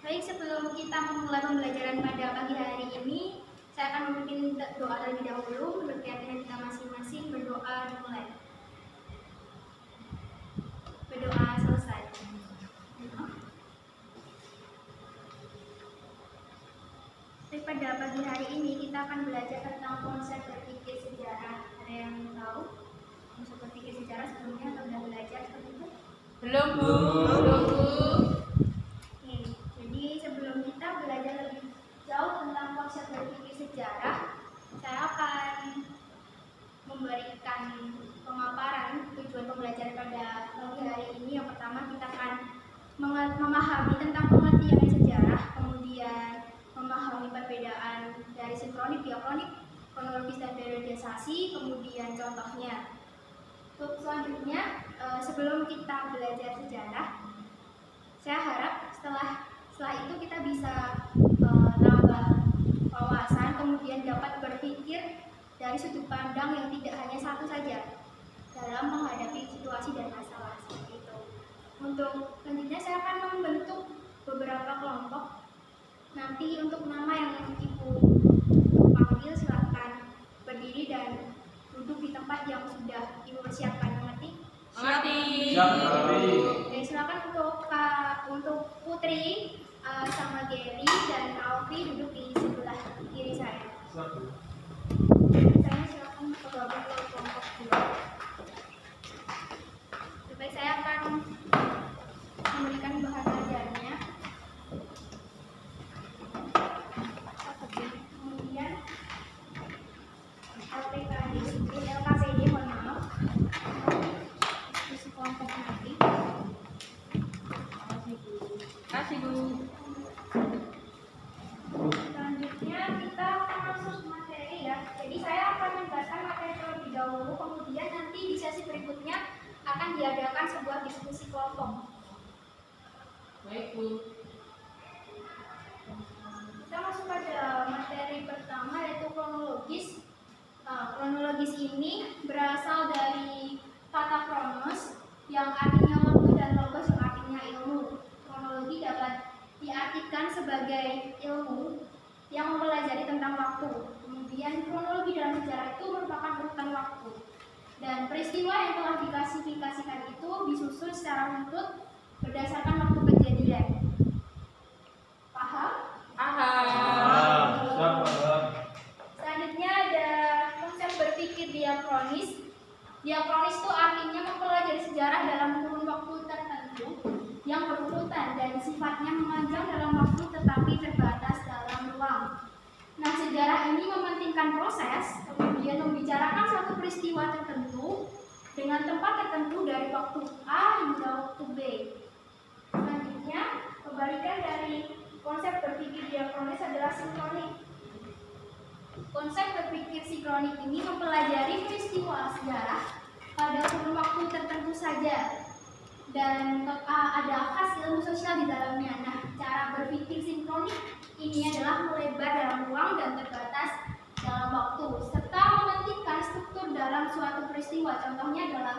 Baik, sebelum kita memulai pembelajaran pada pagi hari ini, saya akan memimpin doa terlebih dahulu. Menurut keyakinan kita masing-masing, berdoa dimulai. Berdoa selesai. Baik, pada pagi hari ini kita akan belajar tentang konsep berpikir sejarah. Ada yang tahu konsep berpikir sejarah sebelumnya atau sudah belajar seperti itu? Belum, Bu. Jadi sebelum kita belajar lebih jauh tentang konsep berpikir sejarah, saya akan memberikan pemaparan tujuan pembelajaran pada pagi hari ini. Yang pertama, kita akan memahami tentang pengertian sejarah, kemudian memahami perbedaan dari sinkronik, diakronik, kronologis dan periodisasi, kemudian contohnya. Untuk selanjutnya, sebelum kita belajar sejarah, saya harap setelah itu kita bisa tambah wawasan, kemudian dapat berpikir dari sudut pandang yang tidak hanya satu saja dalam menghadapi situasi dan masalah seperti itu. Untuk selanjutnya saya akan membentuk beberapa kelompok. Nanti untuk nama yang Ibu panggil silakan berdiri dan duduk di tempat yang sudah Ibu persiapkan. Mengerti? Oke, silakan untuk Putri sama Gary dan Alfi duduk di sebelah kiri saya. Saya silakan bergabung ke kelompok 2. Baik, saya akan memberikan bahan ajarnya. Kemudian LKPD, mohon maaf. Isi kelompok nanti. Kasih, Bu. Selanjutnya kita akan masuk materi ya. Jadi saya akan menjelaskan materi terlebih dahulu, kemudian nanti di sesi berikutnya akan diadakan sebuah diskusi kelompok. Baik, Bu. Kita masuk pada materi pertama, yaitu kronologis. Kronologis ini berasal dari kata kronos yang artinya waktu dan logos yang artinya ilmu. Kronologi dapat diartikan sebagai ilmu yang mempelajari tentang waktu. Kemudian kronologi dalam sejarah itu merupakan urutan waktu. Dan peristiwa yang telah diklasifikasikan itu disusun secara runtut berdasarkan waktu kejadian. Paham? Selanjutnya ada konsep berpikir diakronis. Diakronis itu artinya mempelajari sejarah dalam kurun waktu tertentu yang berurutan dan sifatnya memanjang dalam waktu tetapi terbatas dalam ruang. Nah, sejarah ini mementingkan proses, kemudian membicarakan suatu peristiwa tertentu dengan tempat tertentu dari waktu A hingga waktu B. Selanjutnya, kebalikan dari konsep berpikir diakronis adalah sinkronik. Konsep berpikir sinkronik ini mempelajari peristiwa sejarah pada kurun waktu tertentu saja dan ada khas ilmu sosial di dalamnya. Nah, cara berpikir sinkronik ini adalah melebar dalam ruang dan terbatas dalam waktu, serta mementingkan struktur dalam suatu peristiwa. Contohnya adalah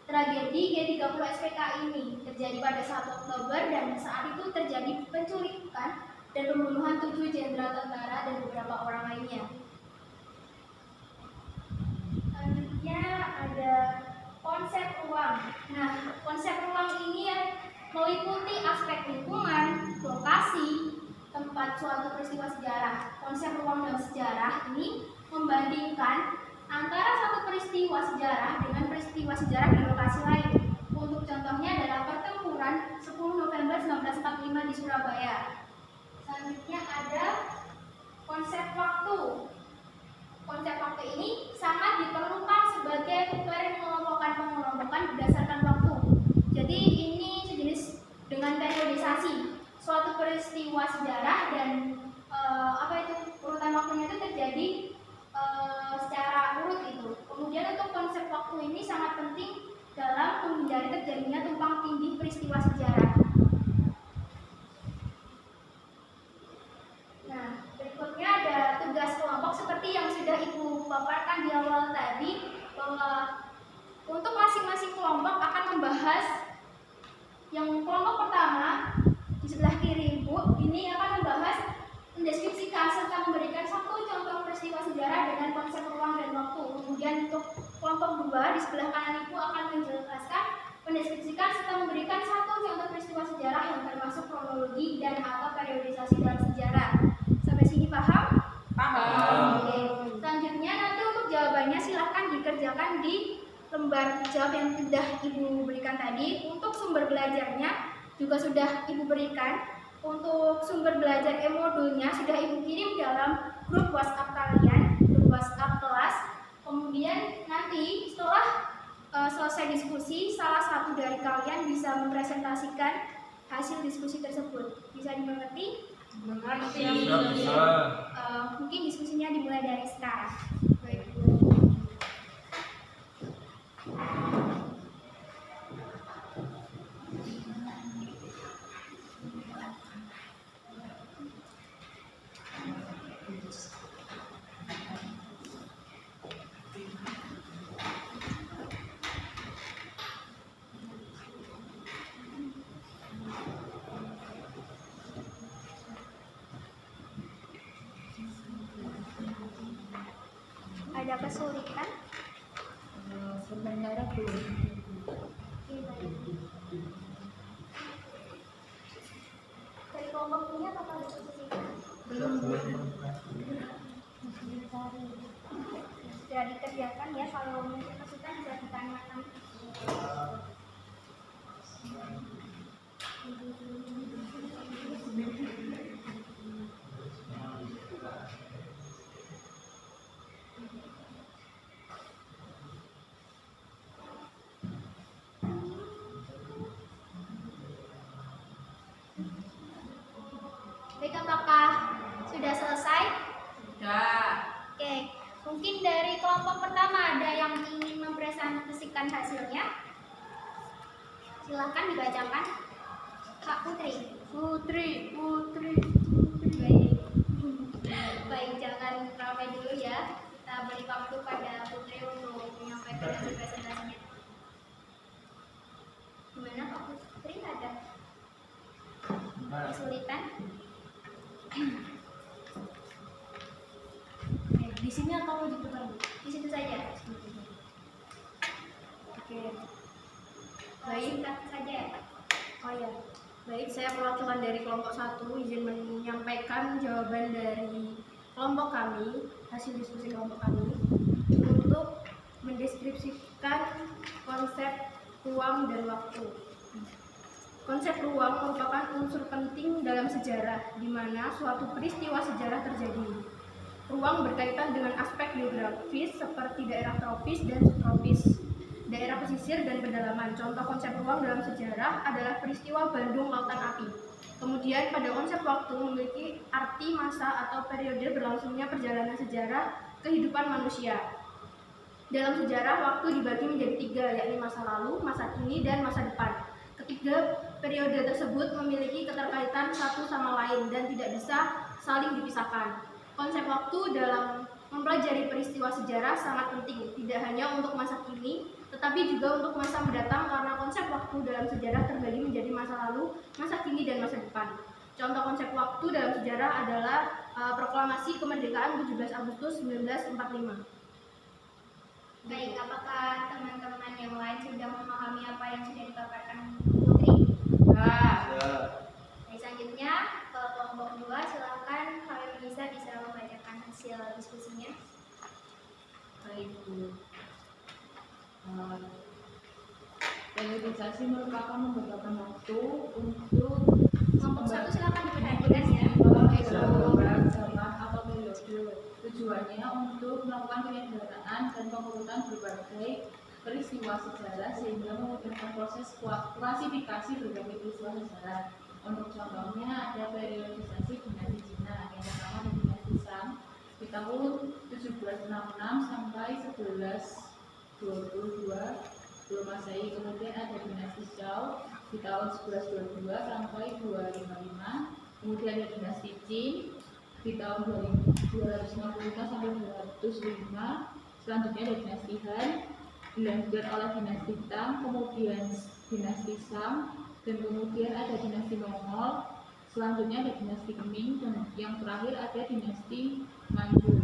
tragedi G30 SPK ini terjadi pada 1 Oktober dan saat itu terjadi penculikan dan pembunuhan 7 jenderal tentara dan beberapa orang lainnya. Selanjutnya ada konsep ruang. Nah, konsep ruang ini yang meliputi aspek lingkungan, lokasi, tempat suatu peristiwa sejarah. Konsep ruang dalam sejarah ini membandingkan antara satu peristiwa sejarah dengan peristiwa sejarah di lokasi lain. Untuk contohnya adalah pertempuran 10 November 1945 di Surabaya. Selanjutnya ada konsep waktu. Konsep waktu ini sangat diperlukan sebagai pengelompokan berdasarkan waktu. Jadi ini sejenis dengan periodisasi. Suatu peristiwa sejarah dan urutan waktunya itu terjadi secara urut itu. Kemudian untuk konsep waktu ini sangat penting dalam menghindari terjadinya tumpang tindih kelompok 2 di sebelah kanan Ibu akan menjelaskan, mendeskripsikan serta memberikan satu contoh peristiwa sejarah yang termasuk kronologi dan atau periodisasi dalam sejarah. Sampai sini paham? Paham. Oke. Selanjutnya nanti untuk jawabannya silahkan dikerjakan di lembar jawab yang sudah Ibu berikan tadi. Untuk sumber belajarnya juga sudah Ibu berikan. Untuk sumber belajar e-modulnya sudah Ibu kirim dalam grup WhatsApp kalian, grup WhatsApp kelas. Kemudian nanti setelah selesai diskusi, salah satu dari kalian bisa mempresentasikan hasil diskusi tersebut. Bisa dimengerti? Mengerti. Mungkin diskusinya dimulai dari sekarang. Baik. Ada kesulitan? Sebenarnya belum. Dari kelompok punya apa ada kesulitan? Belum. Sudah dikerjakan ya, kalau mungkin kesulitan bisa ditanyakan. Baik, apakah sudah selesai? Sudah. Oke, mungkin dari kelompok pertama ada yang ingin mempresentasikan hasilnya? Silahkan dibacakan. Kak Putri. Putri. Baik. Baik, jangan ramai dulu ya. Kita beri waktu pada Putri untuk menyampaikan hasil presentasinya. Gimana Kak Putri, ada kesulitan? Di sini atau di depan? Di situ saja. Oke. Baik, singkat saja ya Pak. Oh ya. Baik, saya perwakilan dari kelompok 1 izin menyampaikan jawaban dari kelompok kami, hasil diskusi kelompok kami untuk mendeskripsikan konsep ruang dan waktu. Konsep ruang merupakan unsur penting dalam sejarah, di mana suatu peristiwa sejarah terjadi. Ruang berkaitan dengan aspek geografis seperti daerah tropis dan subtropis, daerah pesisir dan pedalaman. Contoh konsep ruang dalam sejarah adalah peristiwa Bandung Lautan Api. Kemudian pada konsep waktu memiliki arti masa atau periode berlangsungnya perjalanan sejarah kehidupan manusia. Dalam sejarah, waktu dibagi menjadi 3, yakni masa lalu, masa kini, dan masa depan. Ketiga periode tersebut memiliki keterkaitan satu sama lain dan tidak bisa saling dipisahkan. Konsep waktu dalam mempelajari peristiwa sejarah sangat penting, tidak hanya untuk masa kini, tetapi juga untuk masa mendatang karena konsep waktu dalam sejarah terbagi menjadi masa lalu, masa kini, dan masa depan. Contoh konsep waktu dalam sejarah adalah Proklamasi Kemerdekaan 17 Agustus 1945. Baik, apakah teman-teman yang lain sudah memahami apa yang sudah dipaparkan Putri? Baik, selanjutnya ke kelompok 2, silakan kalian bisa membacakan hasil diskusinya. Baik, Bu. Periodisasi merupakan membutuhkan waktu untuk Kelompok 1 silakan diperhatikan ya. program zaman atau periode. Tujuannya untuk melakukan penyederhanaan dan pengurutan berbagai peristiwa sejarah sehingga memudahkan proses klasifikasi berbagai peristiwa sejarah. Untuk contohnya ada periodisasi dinasti Cina, yang pertama ada dinasti Shang di tahun 1766 sampai 1122 sebelum Masehi. Kemudian ada dinasti Zhou di tahun 1122 sampai 255. Kemudian ada dinasti Qin di tahun 255 sampai 205. Selanjutnya ada dinasti Han dilanjutkan oleh dinasti Tang, kemudian dinasti Shang, dan kemudian ada dinasti Mongol. Selanjutnya ada dinasti Ming, dan yang terakhir ada dinasti Manchu.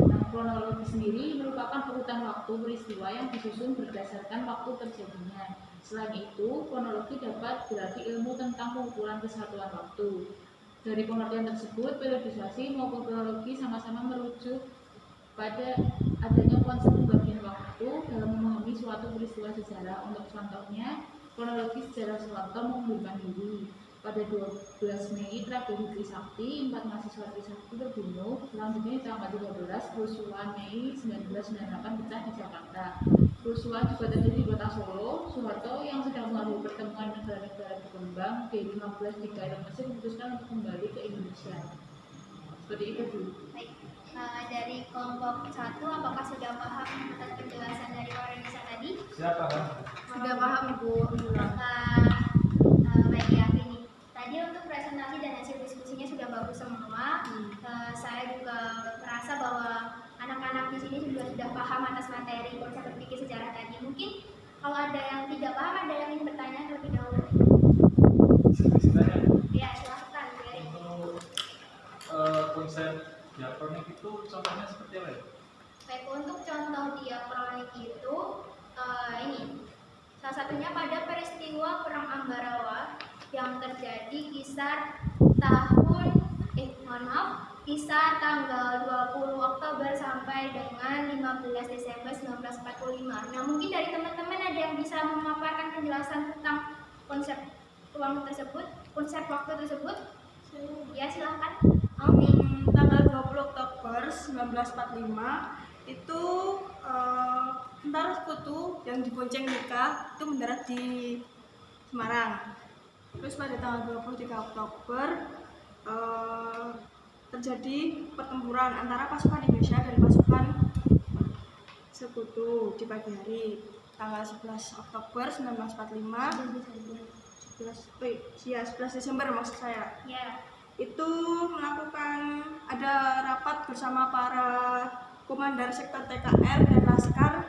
Nah, kronologi sendiri merupakan urutan waktu peristiwa yang disusun berdasarkan waktu terjadinya. Selain itu, kronologi dapat berarti ilmu tentang pengukuran kesatuan waktu. Dari pengertian tersebut, periodisasi maupun kronologi sama-sama merujuk pada adanya konsep pembagian waktu dalam memahami suatu peristiwa sejarah. Untuk contohnya, kronologi sejarah Soeharto mengundurkan diri. Pada 12 Mei tragedi Trisakti, 4 mahasiswa Trisakti terbunuh. Selanjutnya di tanggal 13 kerusuhan Mei 1998 pecah di Jakarta. Kerusuhan juga terjadi di kota Solo. Soeharto yang sedang menghadiri pertemuan negara-negara berkembang G15 di Kairo Mesir memutuskan untuk kembali ke Indonesia. Seperti itu, Bu. Baik. Dari kelompok 1, apakah sudah paham atas penjelasan dari Warenisa tadi? Siapa kan? Sudah paham Ibu. Baik ya, ini. Tadi untuk presentasi dan hasil diskusinya sudah bagus semua. Saya juga merasa bahwa anak-anak di sini juga sudah paham atas materi konsep berpikir sejarah tadi. Mungkin kalau ada yang tidak paham, ada yang ingin bertanya terlebih dahulu. Istilahnya Ya, silahkan. Gary. untuk konsep diakronik itu contohnya seperti apa ya? Baik, untuk contoh diakronik itu ini salah satunya pada peristiwa Perang Ambarawa yang terjadi kisar kisar tanggal 20 Oktober sampai dengan 15 Desember 1945. Nah, mungkin dari teman-teman ada yang bisa memaparkan penjelasan tentang konsep ruang tersebut, konsep waktu tersebut? Ya, silahkan. Tanggal 20 Oktober 1945 itu tentara sekutu yang dibonceng nikah itu mendarat di Semarang. Terus pada tanggal 23 Oktober terjadi pertempuran antara pasukan Indonesia dan pasukan sekutu di pagi hari. Tanggal 11 Oktober 1945 11 Desember maksud saya. Ya. Itu melakukan ada rapat bersama para komandan sektor TKR dan Laskar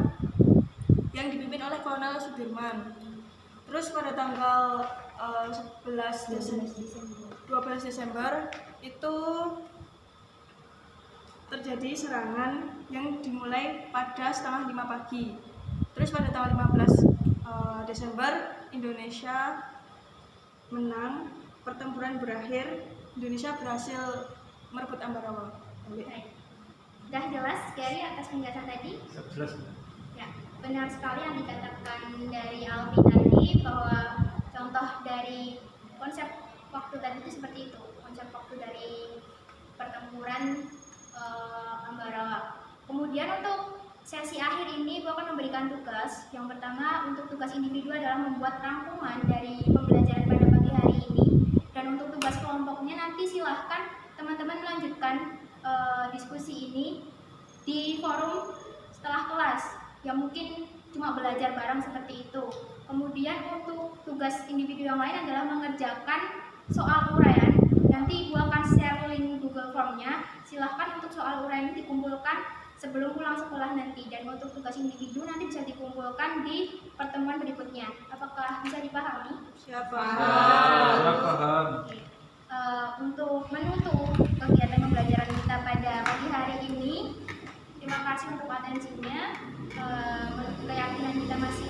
yang dipimpin oleh Kolonel Sudirman. Terus pada tanggal 12 Desember itu terjadi serangan yang dimulai pada setengah 5 pagi. Terus pada tanggal 15 Desember Indonesia menang, pertempuran berakhir, Indonesia berhasil merebut Ambarawa. Baik. Sudah jelas Gary atas penjelasan tadi? Jelas. Ya, benar sekali yang dikatakan dari Alfi tadi bahwa contoh dari konsep waktu tadi itu seperti itu. Konsep waktu dari pertempuran Ambarawa. Kemudian untuk sesi akhir ini Bu akan memberikan tugas. Yang pertama untuk tugas individu adalah membuat rangkuman dari pembelajaran pada pagi hari ini. Dan untuk tugas kelompoknya nanti silahkan teman-teman melanjutkan diskusi ini di forum setelah kelas yang mungkin cuma belajar bareng seperti itu. Kemudian untuk tugas individu yang lain adalah mengerjakan soal uraian. Nanti gua akan share link Google Form-nya. Silahkan untuk soal uraian ini dikumpulkan sebelum pulang sekolah nanti. Dan untuk tugas individu nanti bisa dikumpulkan di pertemuan berikutnya. Apakah bisa dipahami? Siapa? Paham. Oke. Untuk menutup kegiatan pembelajaran kita pada pagi hari ini, terima kasih untuk atensinya. Keyakinan kita masih